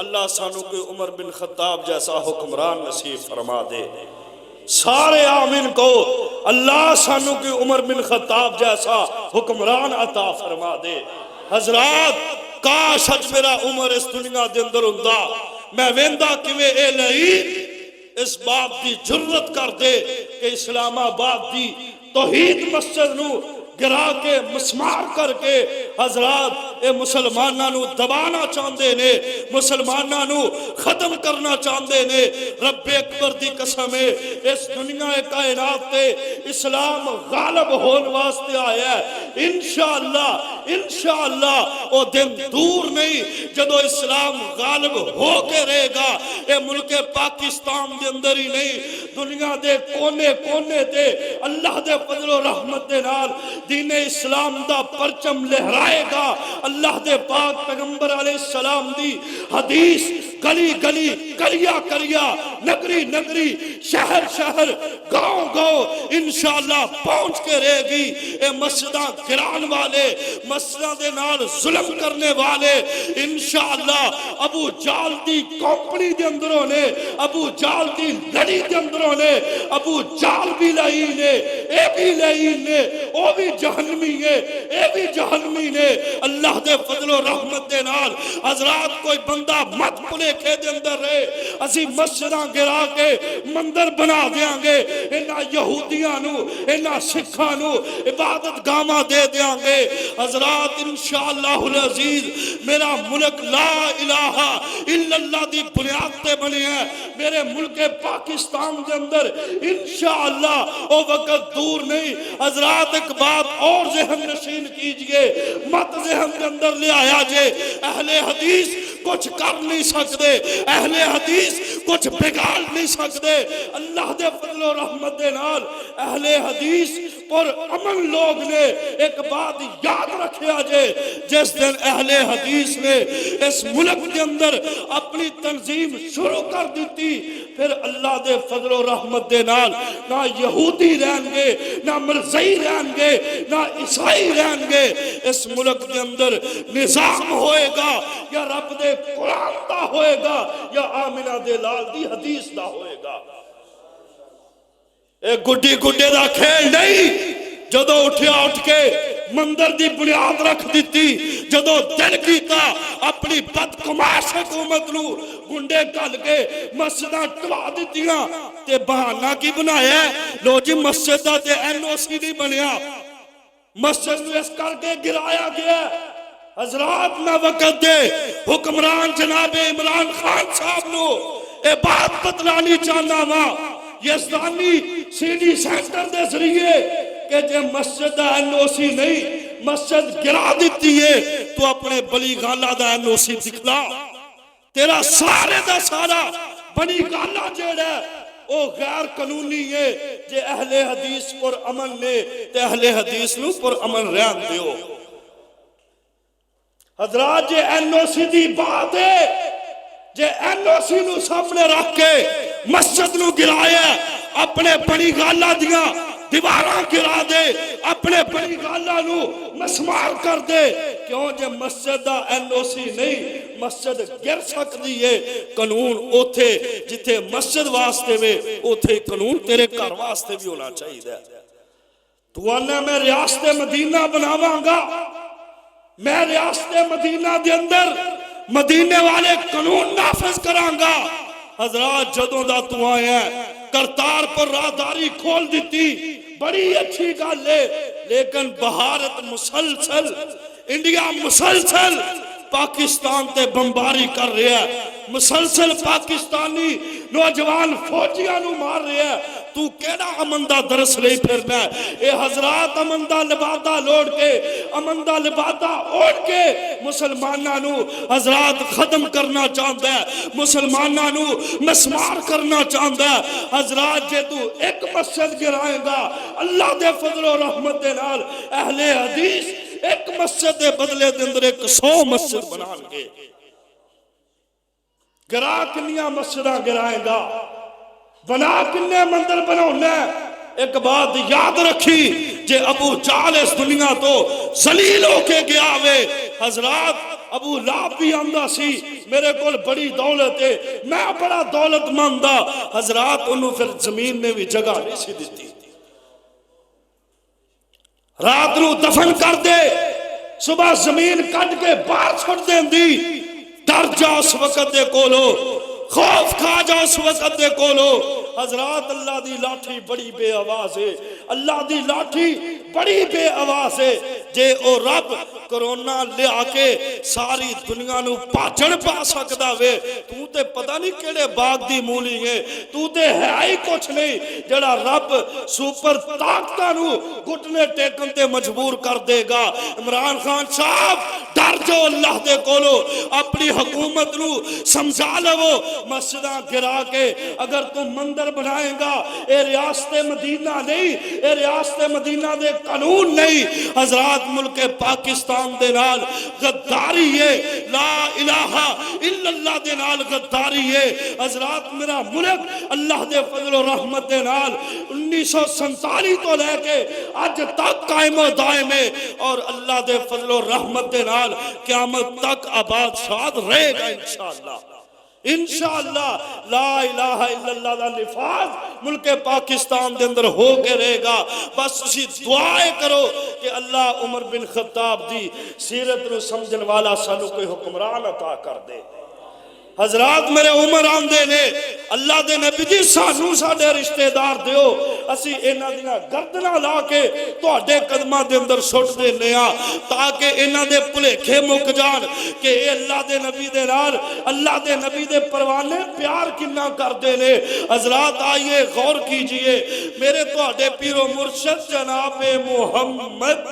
اللہ سانو کے عمر بن خطاب جیسا حکمران نصیب فرما دے. سارے آمین کو اللہ سانو کے عمر بن خطاب جیسا حکمران عطا فرما دے. حضرات کاش اج میرا عمر اس دنیا دے اندر ہوندا میں ویندا کیویں اے لئی اس باپ دی جرت کر دے کہ اسلام آباد دی توحید مسجد نو گرا کے مسمار کر کے حضرات اے مسلماناں نو دبانا چاہندے نے، مسلماناں نو ختم کرنا چاہندے نے. رب اکبر دی قسم ہے اس دنیا کائنات تے اسلام غالب ہون واسطے آیا ہے. انشاءاللہ او دن دور نہیں جدو اسلام غالب ہو کے رہے گا. اے ملک پاکستان دے اندر ہی نہیں دنیا دے کونے کونے تے اللہ دے فضل و رحمت دے نال دین اسلام دا پرچم لہرائے گا. اللہ دے پاک پیغمبر علیہ السلام دی حدیث گلی گلی کریا کریا نگری نگری شہر شہر گاؤں گاؤں انشاءاللہ پہنچ کے رہے گی. اے مسجداں گران والے مسجداں دے نال ظلم کرنے والے انشاءاللہ ابو جال دی کمپنی دے اندروں نے ابو جال دی لڑی دے اندروں نے ابو جال بھی لعین نے اے بھی لعین نے او بھی جہنمی ہے اے بھی جہنمی نے. اللہ دے فضل و رحمت دے نال حضرات کوئی بندہ مت پلیکھے دے اندر رہے اسی مسجداں گرا کے مندر بنا دیاں گے انہاں یہودیاں نو انہاں سکھاں نو عبادت گاواں دے دیاں گے. حضرات انشاءاللہ العزیز میرا ملک لا الہ الا اللہ دی بنیاد تے بنے ہیں. میرے ملک پاکستان دے اندر انشاءاللہ او وقت دور نہیں. حضرات ایک بات اور ذہن نشین کیجئے مت ذہن کے اندر لے آیا جے اہل حدیث کچھ کر نہیں سکتے اہل حدیث کچھ بگاڑ نہیں سکتے. اللہ دے فضل و رحمت دے نال اہل حدیث پر امن لوگ نے ایک بات یاد رکھیا جے جس دن اہل حدیث نے اس ملک کے اندر اپنی تنظیم شروع کر دیتی پھر اللہ دے فضل و رحمت دے نال نہ یہودی رہن گے نہ مرزائی رہن گے نہ عیسائی رہن گے. اس ملک کے اندر نظام ہوئے گا یا رب دے قرآن دا ہوئے گا یا آمنہ دے لال دی حدیث دا ہوئے گا. اے گڈی گڈے دا کھیل نہیں. جدو اٹھیا اٹھ کے مندر دی بنیاد رکھ دیتی جدو دل کیتا اپنی بدکماش حکومت نو گنڈے کل کے مسجداں ٹوا دیتیاں تے بہانہ کی بنایا ہے لو جی مسجد دا تے این او سی نہیں بنیا مسجد نو اس کر کے گرایا گیا. حضرات میں وقت دے حکمران جناب عمران خان صاحب نو اے بات بتلانی چاہنا ماں یزدانی سی ڈی سینٹر دے ذریعے کہ جے مسجد دا این او سی نہیں مسجد گرا دیتی ہے تو اپنے بلی گالا دا این او سی دکھلا. تیرا سارے دا سارا بلی گالا جیڑا او غیر قانونی ہے. جے اہل حدیث پر امن نے تے اہل حدیث نو پر امن رہن دیو. حضرات جے این او سی دی بات ہے جے این او سی نو سامنے رکھ کے مسجد نو گرایا اپنے بڑی گالا دیا دیواراں گرا دے اپنے بڑی گالا نو مسمار کر دے. کیوں جے مسجد دا این او سی نہیں مسجد گر سکتی ہے. قانون اوتھے جتھے مسجد واسطے میں اوتھے قانون تیرے گھر واسطے بھی ہونا چاہیے. تو آنا میں ریاست مدینہ بناواں گا میں ریاست مدینہ دے اندر مدینے والے قانون نافذ کراں گا. حضرات جدوں دا تو آیا کرتار پر راہداری کھول دیتی بڑی اچھی گل ہے لیکن بھارت مسلسل انڈیا مسلسل پاکستان تے بمباری کر رہا ہے مسلسل پاکستانی نوجوان فوجیاں نو مار رہا ہے. تو کیڑا امن دا درس لے پھرنا ہے. اے حضرات امن دا لبادہ لوڑ کے امن دا لبادہ اوڑ کے مسلماناں نو حضرات ختم کرنا چاہتا ہے مسلماناں نو مسمار کرنا چاہتا ہے. حضرات جے تو ایک مسجد گرائے گا اللہ دے فضل و رحمت دے نال اہل حدیث ایک مسجد دے بدلے دے اندر 100 مسجد بنان گے. گرا کنیاں مسجداں گرائے گا بنا کنے مندر بناونا ہے. ایک بات یاد رکھی جے ابو جال اس دنیا تو ذلیل ہو کے گیا ہوئے حضرات ابو لہب بھی آندہ سی میرے کول بڑی دولت ہے میں بڑا دولت مندہ حضرات انہوں پھر زمین نے بھی جگہ نہیں سی دیتی رات نو دفن کر دے صبح زمین کٹ کے باہر چھوڑ دیں دی ڈر جا اس وقت دے کولو خوف کھا جا اس وقت دے کولو حضرات اللہ دی لاٹھی بڑی بے آواز ہے اللہ دی لاٹھی بڑی بے آواز ہے جے او رب کرونا لے آکے ساری دنیا نو پاچڑ پا سکدا وے تو تے پتہ نہیں کیڑے باغ دی مولی ہے تو تے ہے ہی کچھ نہیں جڑا رب سوپر طاقتاں نو گھٹنے ٹیکن تے مجبور کر دے گا عمران خان صاحب ڈر جو اللہ دے کولو اپنی حکومت نو سمجھا لو مسجداں گرا کے اگر تم مندر بنائیں گا اے ریاست مدینہ نہیں اے ریاست مدینہ دے قانون نہیں حضرات ملک پاکستان دے نال غداری ہے لا الہ الا اللہ دے نال غداری ہے حضرات میرا ملک اللہ دے فضل و رحمت دے نال 1947 تو لے کے آج تک قائم و دائم ہے اور اللہ دے فضل و رحمت دے نال قیامت تک آباد شاد رہے گا انشاءاللہ لا الہ الا اللہ دا نفاذ ملک پاکستان دے اندر ہو کے رہے گا بس اسی دعائیں کرو کہ اللہ عمر بن خطاب دی سیرت نو سمجھن والا سانو کوئی حکمران عطا کر دے حضرات میرے عمر آندے نے اللہ دے نبی جی سانو ساڑے رشتہ دار دیو اسی اینا دینا گردنا لا کے تو اڈے قدمہ دے اندر سوٹ دے نیا تاکہ اینا دے پلیکھے مک جان کہ اے اللہ دے نبی دے نار اللہ دے نبی دے پروانے پیار کننا کر دے نے حضرات آئیے غور کیجئے میرے تو اڈے پیر و مرشد جناب محمد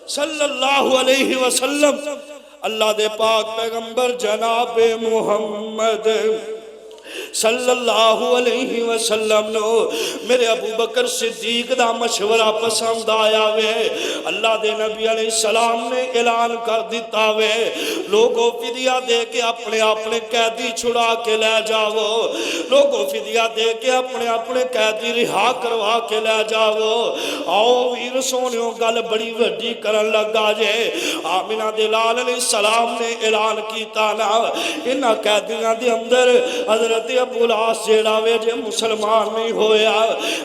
صلی اللہ علیہ وسلم اللہ دے پاک پیغمبر جناب محمد صلی اللہ علیہ وسلم نو میرے ابو بکر صدیق دا مشورہ پسند آیا وے اللہ دے نبی علیہ السلام نے اعلان کر دیتا وے لوگوں فدیہ دے کے اپنے اپنے قیدی چھڑا کے لے جاؤ لوگوں فدیہ دے کے اپنے قیدی رہا کروا کے لے جاؤ آؤ ویر سونیوں گل بڑی وڈی کرن لگا جے آمینہ دلال علیہ السلام نے اعلان کیتا نا انہا قیدیاں دے اندر حضرت ابو العاص جیڑا وے جے مسلمان نہیں ہویا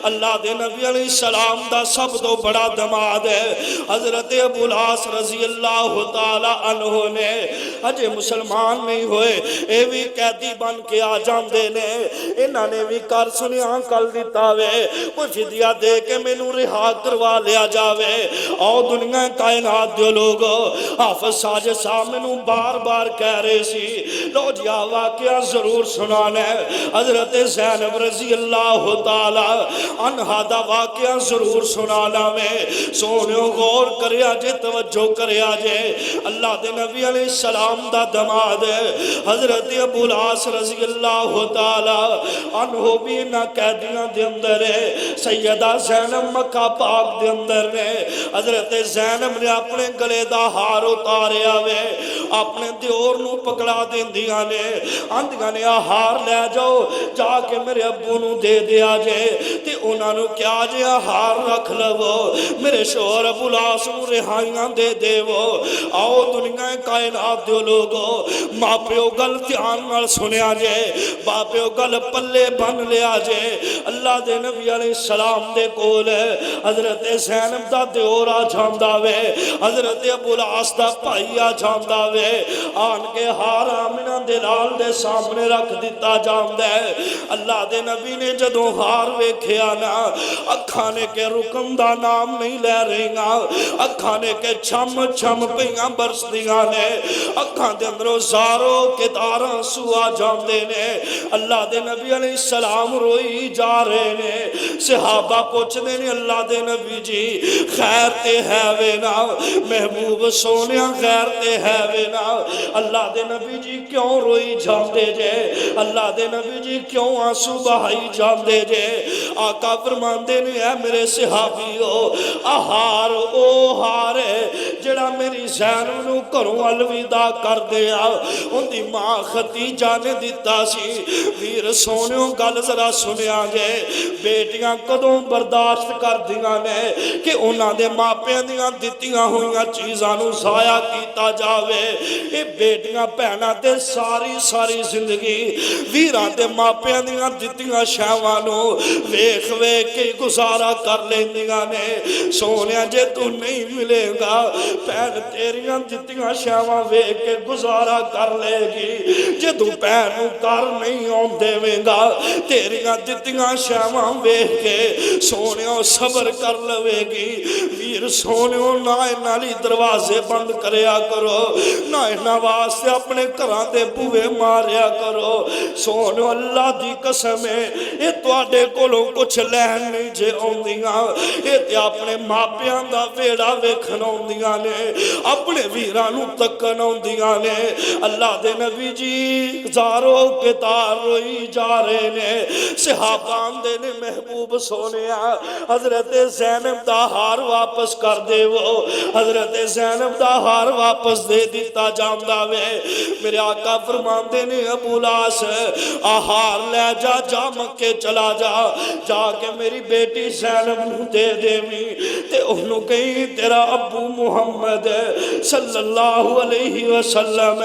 اللہ دے نبی علیہ السلام دا سب تو بڑا دماد ہے حضرت ابو العاص رضی اللہ تعالی عنہ نے اجے مسلمان نہیں ہوئے اے بھی قیدی بن کے آ جاندے نے انہاں نے بھی کر سنیاں کل دیتا وے کوئی فدیہ دے کے میں نو رہا کروا لیا جاوے او دنیا کائنات دیو لوگو حافظ ساجے سامنے نو بار بار کہہ رہے سی لو جیا واقعہ ضرور سنانے حضرت زینب رضی اللہ تعالی عنہ دا واقعہ ضرور سنانا میں سونیوں غور کریا جے توجہ کریا جے اللہ دے نبی علیہ السلام دا دماد حضرت ابو العاص رضی اللہ تعالی عنہ بھی نہ قیدیاں دے اندر ہے سیدہ زینب مکہ پاک دے اندر نے حضرت زینب نے اپنے گلے دا ہار اتاریا وے اپنے دیور نو پکڑا دیندیاں نے آندیاں نے ہار لے جاؤ جا کے میرے ابو نو دے دیا جے تے انہاں نو کیا جے ہار رکھ لو میرے شوہر ابو العاص نو رہائیاں دے دے وہ آؤ دنیا کائنات دیو لوگو ماں پیو گل دھیان نال سنیا جے باپیو گل پلے بن لیا جے اللہ دے نبی علیہ السلام دے کول حضرت زینب دا دیور آ جاندا وے حضرت ابو العاص دا بھائی آ جاندا وے آن کے ہار آمنہ دلال دے سامنے رکھ دیتا جاندہ ہے اللہ دے نبی نے جدوں ہار ویکھیا نا اکھانے کے رکن دا نام نہیں لے رہی گا اکھانے کے چھم چھم پیاں برس دیاں نے اکھاں دے اندروں زاروں کے داراں سوا جاندے نے اللہ دے نبی علیہ السلام روئی جا رہے نے صحابہ پوچھ دے نے اللہ دے نبی جی خیر تے ہے وے نا محبوب سونیاں خیر تے ہے وے نا اللہ دے نبی جی کیوں روئی جاندے جے اللہ دے نبی جی کیوں آنسو بہائی جاندے جے آقا فرماندے نے اے میرے صحابیو آہار او ہار ہے جڑا میری زینب نو گھروں الوداع کر دیا ان دی ماں ختیجہ نے دیتا سی ویر سونیوں گل ذرا سنیا جے بیٹیاں کدوں برداشت کر دیاں نے کہ انہاں دے ماپیاں دیاں دتیاں ہوئیاں چیزاں نو ضائع کیتا جاوے اے بیٹیاں بہناں تے ساری زندگی ویراں دے ماپیاں دیاں دتیاں شاواں نو ویکھ ویکھ کے گزارا کر لیندیاں نے سونیا جے تو نہیں ملے گا بہن تیریاں دتیاں شاواں ویکھ کے گزارا کر لے گی جے تو بہن نو کر نہیں آن دے گا تیریاں دتیاں شاواں ویکھ کے سونیا صبر کر لوے گی ویر سونیوں نہ نالی دروازے بند کریا کرو نہ انہاں واسطے اپنے گھراں دے بوئے ماریا کرو سونیوں اللہ دی قسم ہے اے تواڈے کولوں کچھ لین نہیں جے اوندیاں اے تے اپنے ماپیاں دا ویڑا ویکھن اوندیاں نے اپنے ویراں نو تکن اوندیاں نے اللہ دے نبی جی زارو کے تار روئی جا رہے نے صحابان دے نے محبوب سونیا حضرت زینب دا ہار واپس کر دے وہ حضرت زینب دا ہار واپس دے دیتا جامدہ وے میرے آقا فرمان دے نے ابو لاس آہار لے جا مکے چلا جا کے میری بیٹی زینب نو دے دے می تے انہوں کہیں تیرا ابو محمد صلی اللہ علیہ وسلم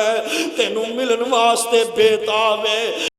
تینوں ملن واسطے بیتاب ہے